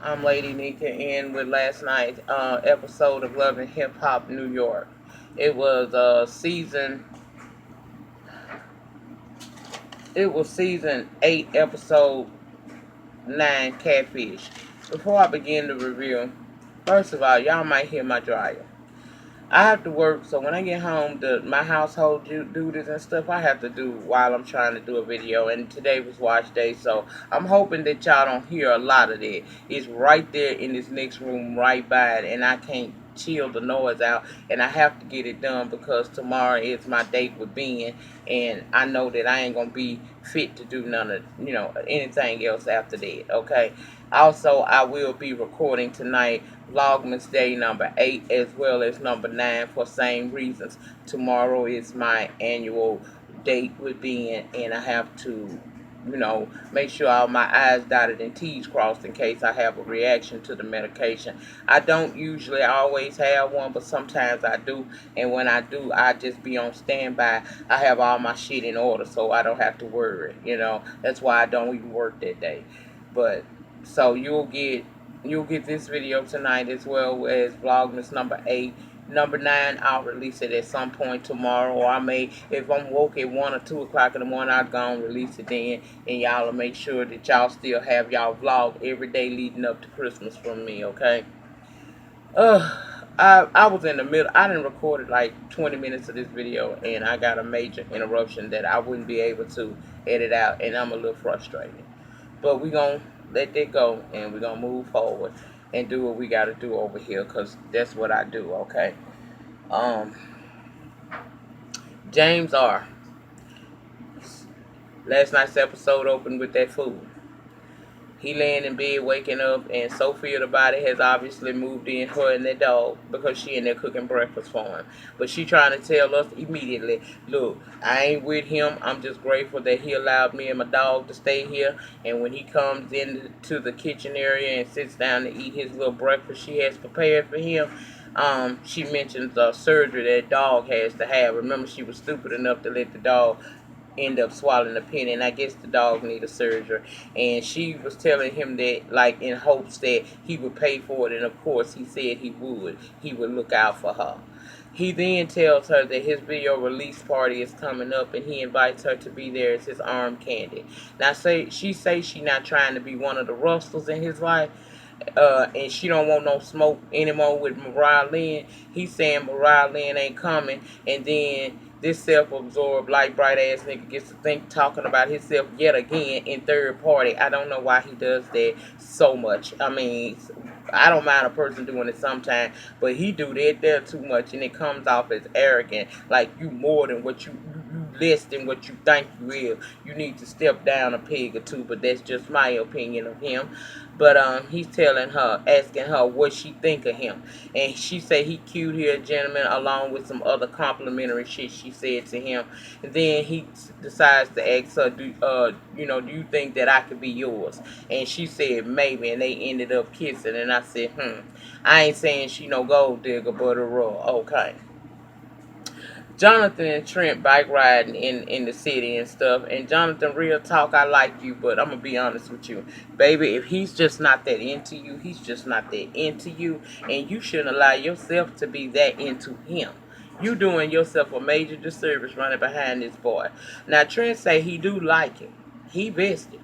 I'm Lady Nika in with last night's episode of Love and Hip Hop New York. It was season 8, episode 9, Catfish. Before I begin the review, first of all, y'all might hear my dryer. I have to work, so when I get home, my household duties and stuff I have to do while I'm trying to do a video. And today was watch day, so I'm hoping that y'all don't hear a lot of that. It's right there in this next room, right by it, and I can't chill the noise out. And I have to get it done because tomorrow is my date with Ben, and I know that I ain't gonna be fit to do none of anything else after that. Okay. Also, I will be recording tonight Vlogmas Day number 8 as well as number 9 for same reasons. Tomorrow is my annual date with Ben, and I have to, make sure all my I's dotted and T's crossed in case I have a reaction to the medication. I don't usually always have one, but sometimes I do, and when I do, I just be on standby. I have all my shit in order, so I don't have to worry. That's why I don't even work that day. But so you'll get this video tonight as well as Vlogmas number 8. Number 9, I'll release it at some point tomorrow, or I may, if I'm woke at 1 or 2 o'clock in the morning, I'll go and release it then, and y'all will make sure that y'all still have y'all vlog every day leading up to Christmas from me, okay? I was in the middle. I didn't record like 20 minutes of this video, and I got a major interruption that I wouldn't be able to edit out, and I'm a little frustrated. But we're going to let that go, and we're going to move forward and do what we got to do over here, because that's what I do, okay? Um, James R. Last night's episode opened with that food. He laying in bed, waking up, and Sophia, the body, has obviously moved in, her and that dog, because she in there cooking breakfast for him. But she trying to tell us immediately, look, I ain't with him. I'm just grateful that he allowed me and my dog to stay here. And when he comes into the kitchen area and sits down to eat his little breakfast she has prepared for him, she mentions a surgery that dog has to have. Remember, she was stupid enough to let the dog end up swallowing a pin, and I guess the dog needed surgery. And she was telling him that, like, in hopes that he would pay for it, and of course he said he would. He would look out for her. He then tells her that his video release party is coming up, and he invites her to be there as his arm candy. Now, she says she not trying to be one of the rustles in his life, and she don't want no smoke anymore with Mariahlynn. He's saying Mariahlynn ain't coming, and then this self-absorbed, light, bright-ass nigga gets to think talking about himself yet again in third party. I don't know why he does that so much. I mean, I don't mind a person doing it sometimes, but he do that there too much, and it comes off as arrogant, like you more than what you less than what you think you is. You need to step down a peg or two, but that's just my opinion of him. But he's telling her, asking her what she think of him, and she say he cute here, gentleman, along with some other complimentary shit she said to him. And then he decides to ask her, do you think that I could be yours? And she said maybe, and they ended up kissing. And I said, I ain't saying she no gold digger, but a raw. Okay. Jonathan and Trent bike riding in the city and stuff. And Jonathan, real talk, I like you, but I'm going to be honest with you. Baby, if he's just not that into you, he's just not that into you. And you shouldn't allow yourself to be that into him. You doing yourself a major disservice running behind this boy. Now, Trent say he do like him. He vested.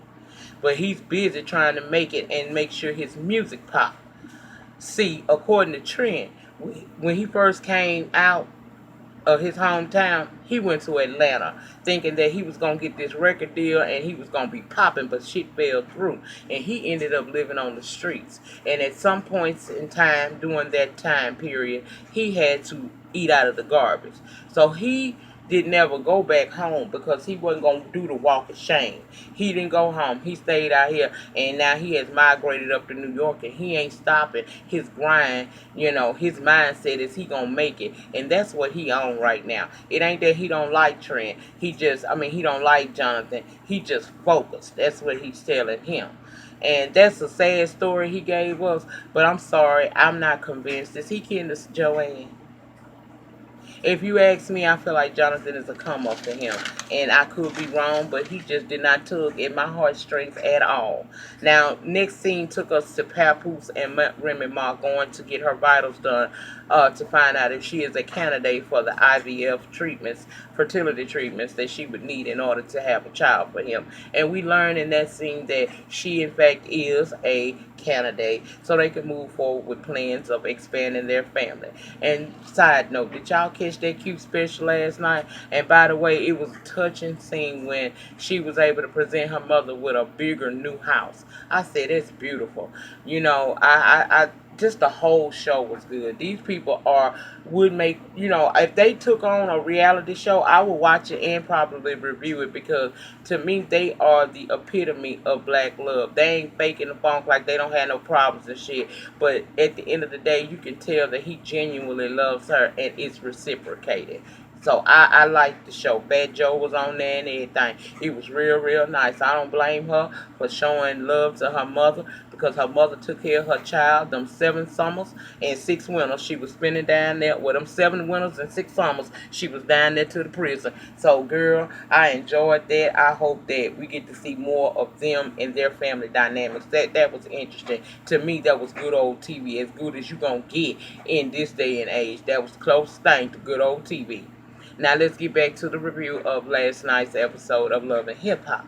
But he's busy trying to make it and make sure his music pop. See, according to Trent, when he first came out of his hometown, he went to Atlanta thinking that he was going to get this record deal and he was going to be popping, but shit fell through. And he ended up living on the streets. And at some points in time, during that time period, he had to eat out of the garbage. So he didn't ever go back home because he wasn't going to do the walk of shame. He didn't go home. He stayed out here, and now he has migrated up to New York, and he ain't stopping his grind. His mindset is he going to make it, and that's what he on right now. It ain't that he don't like Trent. He don't like Jonathan. He just focused. That's what he's telling him. And that's a sad story he gave us, but I'm sorry, I'm not convinced. Is he kidding us, Joanne? If you ask me, I feel like Jonathan is a come up for him. And I could be wrong, but he just did not tug at my heartstrings at all. Now, next scene took us to Papoose and Remy Ma going to get her vitals done to find out if she is a candidate for the IVF treatments, fertility treatments that she would need in order to have a child for him. And we learn in that scene that she, in fact, is a candidate so they can move forward with plans of expanding their family. And side note, did y'all catch that cute special last night? And by the way, it was a touching scene when she was able to present her mother with a bigger new house. I said, it's beautiful. You know, I just the whole show was good. These people would make, if they took on a reality show, I would watch it and probably review it, because to me they are the epitome of black love. They ain't faking the funk like they don't have no problems and shit. But at the end of the day, you can tell that he genuinely loves her and it's reciprocated. So I liked the show. Fat Joe was on there and everything. It was real, real nice. I don't blame her for showing love to her mother, because her mother took care of her child them 7 summers and 6 winters. She was spending down there with them 7 winters and 6 summers. She was down there to the prison. So, girl, I enjoyed that. I hope that we get to see more of them and their family dynamics. That was interesting. To me, that was good old TV, as good as you gonna get in this day and age. That was the closest thing to good old TV. Now let's get back to the review of last night's episode of Love and Hip Hop.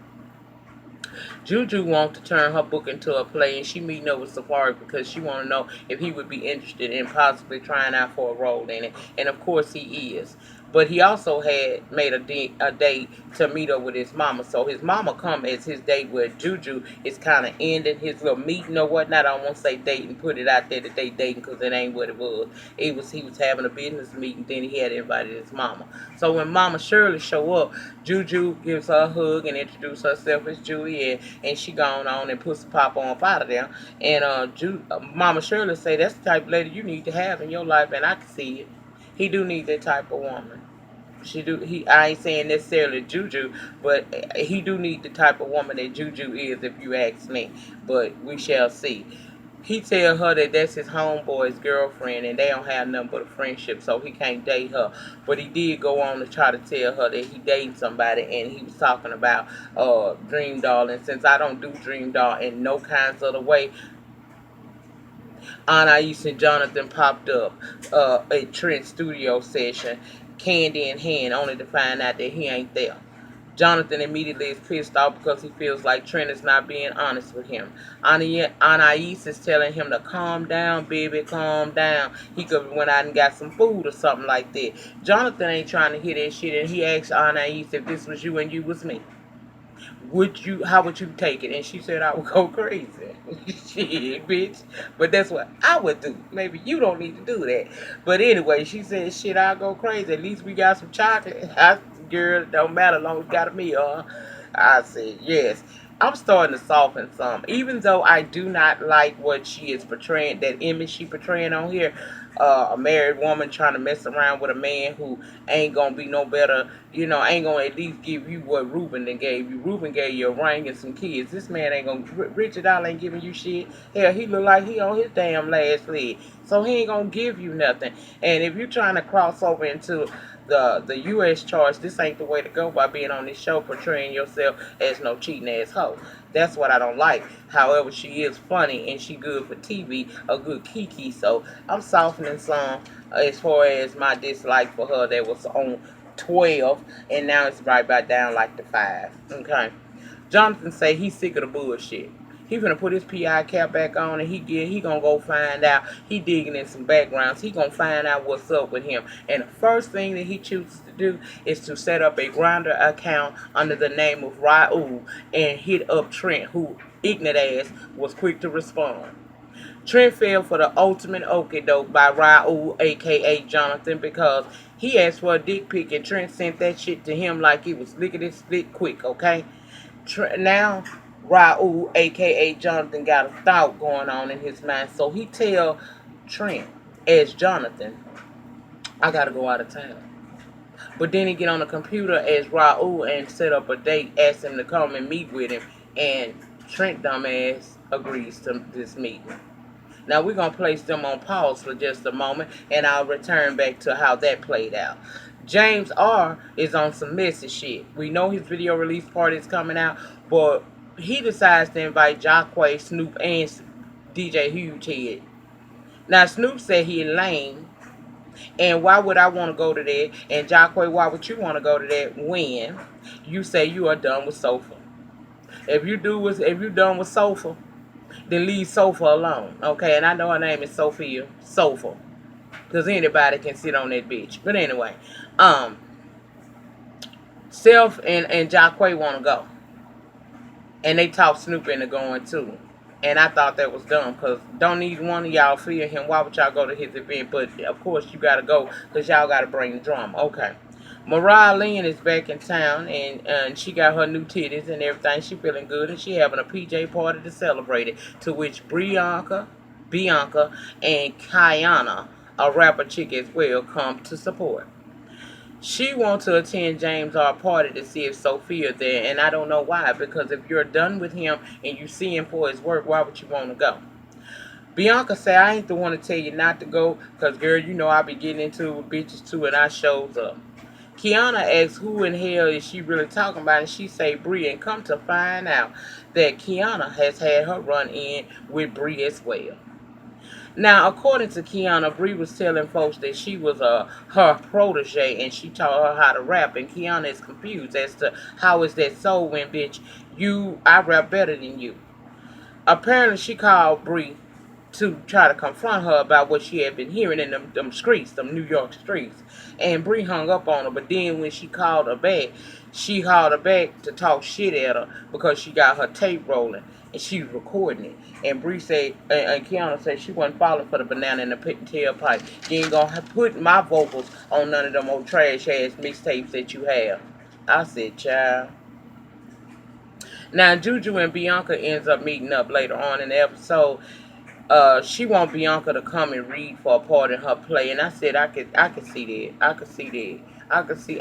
Juju wants to turn her book into a play, and she meeting up with Safari because she want to know if he would be interested in possibly trying out for a role in it. And of course he is. But he also had made a date to meet up with his mama. So his mama come as his date where Juju is kind of ending his little meeting or whatnot. I don't want to say date and put it out there that they dating, because it ain't what it was. He was having a business meeting, then he had invited his mama. So when Mama Shirley show up, Juju gives her a hug and introduces herself as Juliet, and she gone on and puts the pop on out of there. And Mama Shirley say that's the type of lady you need to have in your life, and I can see it. He do need that type of woman. She do. I ain't saying necessarily Juju, but he do need the type of woman that Juju is, if you ask me. But we shall see. He tell her that that's his homeboy's girlfriend, and they don't have nothing but a friendship, so he can't date her. But he did go on to try to tell her that he dating somebody, and he was talking about Dream Doll. And since I don't do Dream Doll in no kinds of the way, Anais and Jonathan popped up at Trent's studio session, candy in hand, only to find out that he ain't there. Jonathan immediately is pissed off because he feels like Trent is not being honest with him. Anais is telling him to calm down, baby, calm down. He could have went out and got some food or something like that. Jonathan ain't trying to hear that shit, and he asked Anais if this was you and you was me. How would you take it? And she said I would go crazy. Shit, bitch. But that's what I would do. Maybe you don't need to do that. But anyway, she said, shit, I'll go crazy. At least we got some chocolate. Girl, it don't matter as long as we got a meal. I said, yes. I'm starting to soften some. Even though I do not like what she is portraying, that image she portraying on here, a married woman trying to mess around with a man who ain't gonna be no better, ain't gonna at least give you what Ruben then gave you. Ruben gave you a ring and some kids. This man ain't gonna, Richard Doll ain't giving you shit. Hell, he look like he on his damn last leg. So he ain't gonna give you nothing. And if you're trying to cross over into the U.S. charge, this ain't the way to go by being on this show portraying yourself as no cheating ass hoe. That's what I don't like. However, she is funny and she good for TV, a good kiki. So I'm softening some as far as my dislike for her that was on 12, and now it's right back down like to 5. Okay. Jonathan say he's sick of the bullshit. He gonna put his PI cap back on, and he gonna go find out. He digging in some backgrounds. He gonna find out what's up with him. And the first thing that he chooses to do is to set up a Grindr account under the name of Raul and hit up Trent, who ignorant ass was quick to respond. Trent fell for the ultimate okie doke by Raul, aka Jonathan, because he asked for a dick pic and Trent sent that shit to him like it was lickety split quick, okay? Now Raul, aka Jonathan, got a thought going on in his mind, so he tell Trent as Jonathan, I gotta go out of town. But then he get on the computer as Raul and set up a date, ask him to come and meet with him, and Trent dumbass agrees to this meeting. Now we're going to place them on pause for just a moment, and I'll return back to how that played out. James R is on some messy shit. We know his video release party is coming out, but he decides to invite Jacquay, Snoop, and DJ Huge Head. Now Snoop said he lame, and why would I want to go to that? And Jacquay, why would you want to go to that when you say you are done with Sophia? If you done with Sophia, then leave Sophia alone, okay? And I know her name is Sophia, because anybody can sit on that bitch. But anyway, Self and Jacquay want to go, and they talk Snoop into going too. And I thought that was dumb, because don't need one of y'all fear him. Why would y'all go to his event? But of course you gotta go, because y'all gotta bring the drama. Okay. Mariahlynn is back in town, and she got her new titties and everything. She feeling good, and she having a PJ party to celebrate it. To which Bianca, and Kiana, a rapper chick as well, come to support. She wants to attend James R party to see if Sophia there, and I don't know why. Because if you're done with him and you see him for his work, why would you want to go? Bianca said, I ain't the one to tell you not to go, because girl, you know I be getting into it with bitches too, and I shows up. Kiana asks who in hell is she really talking about, and she say Bree, and come to find out that Kiana has had her run in with Bree as well. Now, according to Kiana, Bree was telling folks that she was her protege and she taught her how to rap, and Kiana is confused as to how is that so when, bitch, I rap better than you. Apparently, she called Bree to try to confront her about what she had been hearing in them streets, them New York streets. And Bree hung up on her, but then when she called her back to talk shit at her because she got her tape rolling and she was recording it. And Bree said, and Kiana said she wasn't falling for the banana in the tailpipe. You ain't gonna put my vocals on none of them old trash ass mixtapes that you have. I said, child. Now Juju and Bianca ends up meeting up later on in the episode. She want Bianca to come and read for a part in her play, and I said I could see that.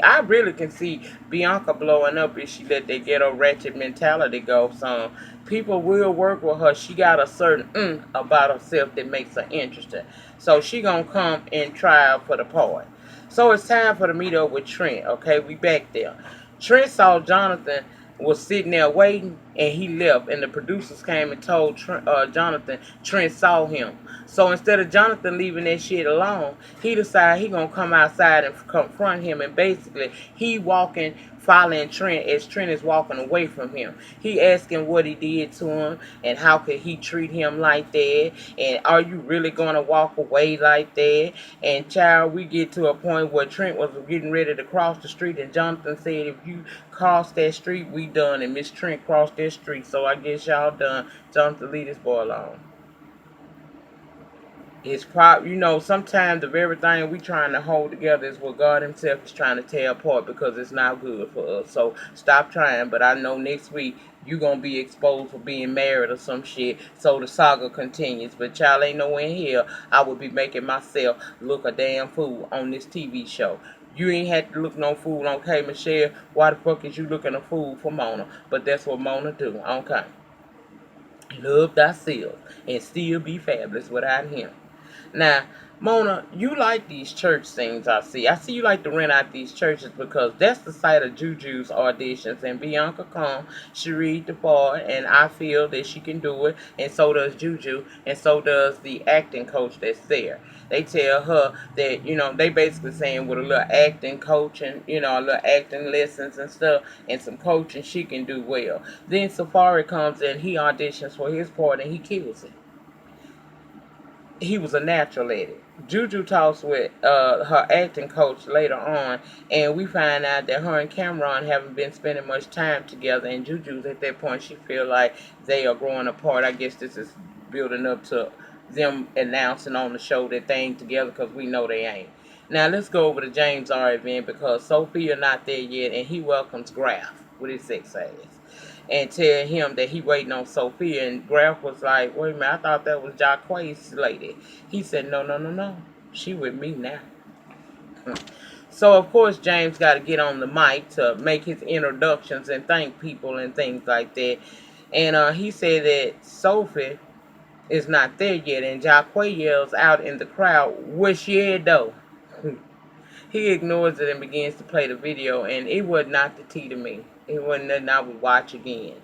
I really can see Bianca blowing up if she let that ghetto ratchet mentality go. So people will work with her. She got a certain about herself that makes her interesting. So she gonna come and try out for the part. So it's time for the meet up with Trent. Okay, we back there. Trent saw Jonathan was sitting there waiting, and he left, and the producers came and told Jonathan Trent saw him. So instead of Jonathan leaving that shit alone, he decided he gonna come outside and confront him, and basically he walking, following Trent as Trent is walking away from him. He asking what he did to him and how could he treat him like that, and are you really gonna walk away like that? And child, we get to a point where Trent was getting ready to cross the street, and Jonathan said, if you cross that street, we done. And Miss Trent crossed that street, so I guess y'all done. Jonathan, leave this boy alone. It's sometimes the very thing we trying to hold together is what God himself is trying to tear apart, because it's not good for us. So stop trying. But I know next week you gonna be exposed for being married or some shit, so the saga continues. But y'all ain't nowhere in here I would be making myself look a damn fool on this TV show. You ain't had to look no fool on K. Michelle. Why the fuck is you looking a fool for Mona? But that's what Mona do. Okay. Love thyself and still be fabulous without him. Now, Mona, you like these church scenes, I see. I see you like to rent out these churches, because that's the site of Juju's auditions. And Bianca come, she read the part, and I feel that she can do it. And so does Juju, and so does the acting coach that's there. They tell her that, they basically saying with a little acting coaching, a little acting lessons and stuff, and some coaching, she can do well. Then Safari comes in, he auditions for his part, and he kills it. He was a natural at it. Juju talks with her acting coach later on, and we find out that her and Cameron haven't been spending much time together, and Juju's at that point, she feel like they are growing apart. I guess this is building up to them announcing on the show that they ain't together, because we know they ain't. Now let's go over to James R event, because Sophia not there yet, and he welcomes Graf with his sex ass and tell him that he waiting on Sophia. And Graf was like, wait a minute, I thought that was Jacquay's lady. He said, no. She with me now. So, of course, James got to get on the mic to make his introductions and thank people and things like that. And he said that Sophie is not there yet. And Jacquay yells out in the crowd, "Where she at though?" He ignores it and begins to play the video, and it was not the tea to me. It wasn't nothing I would watch again.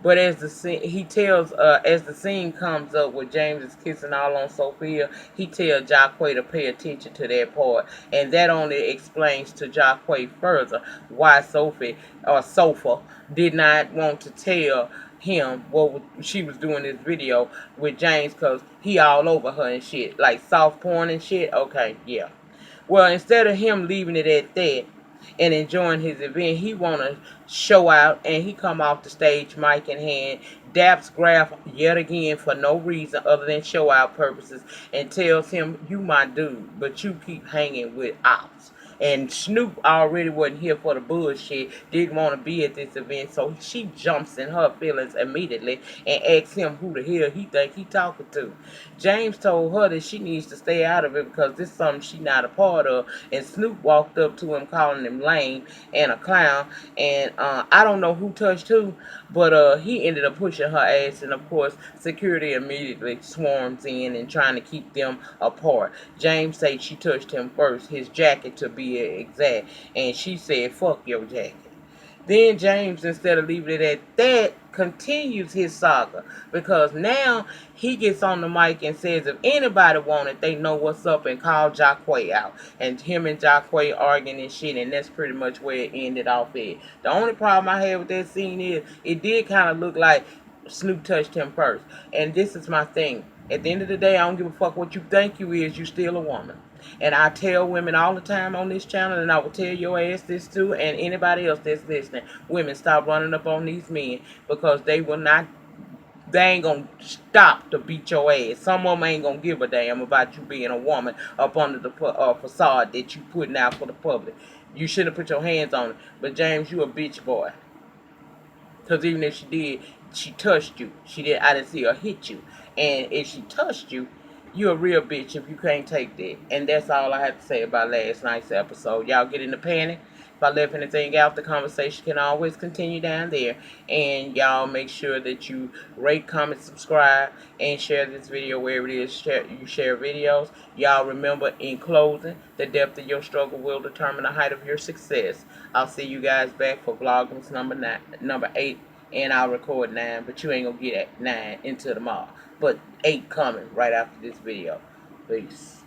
But as the scene, he tells, as the scene comes up where James is kissing all on Sophia, he tells Jacquay to pay attention to that part, and that only explains to Jacquay further why Sophie or Sofa did not want to tell him what she was doing this video with James, cause he all over her and shit, like soft porn and shit. Okay, yeah. Well, instead of him leaving it at that and enjoying his event, he want to show out, and he come off the stage, mic in hand, daps Graf yet again for no reason other than show out purposes, and tells him, "You my dude, but you keep hanging with ops." And Snoop already wasn't here for the bullshit, didn't want to be at this event, so she jumps in her feelings immediately and asks him who the hell he think he talking to. James told her that she needs to stay out of it because this is something she not a part of, and Snoop walked up to him calling him lame and a clown, and I don't know who touched who, but he ended up pushing her ass, and of course security immediately swarms in and trying to keep them apart. James said she touched him first, his jacket to be exact, and she said, "Fuck your jacket." Then James, instead of leaving it at that, continues his saga, because now he gets on the mic and says if anybody want it, they know what's up, and call Jacquay out. And him and Jacquay arguing and shit, and that's pretty much where it ended off at. The only problem I had with that scene is it did kind of look like Snoop touched him first. And this is my thing. At the end of the day, I don't give a fuck what you think you is, you still a woman. And I tell women all the time on this channel, and I will tell your ass this too, and anybody else that's listening, women, stop running up on these men, because they will not, they ain't gonna stop to beat your ass. Some of them ain't gonna give a damn about you being a woman up under the facade that you putting out for the public. You shouldn't have put your hands on it. But James, you a bitch boy. Because even if she did, she touched you. I didn't see her hit you. And if she touched you, you're a real bitch if you can't take that. And that's all I have to say about last night's episode. Y'all get in the panic. If I left anything out, the conversation can always continue down there. And y'all make sure that you rate, comment, subscribe, and share this video wherever it is you share videos. Y'all remember, in closing, the depth of your struggle will determine the height of your success. I'll see you guys back for vlogmas number 8, and I'll record 9, but you ain't gonna get at 9 until tomorrow. But 8 coming right after this video. Peace.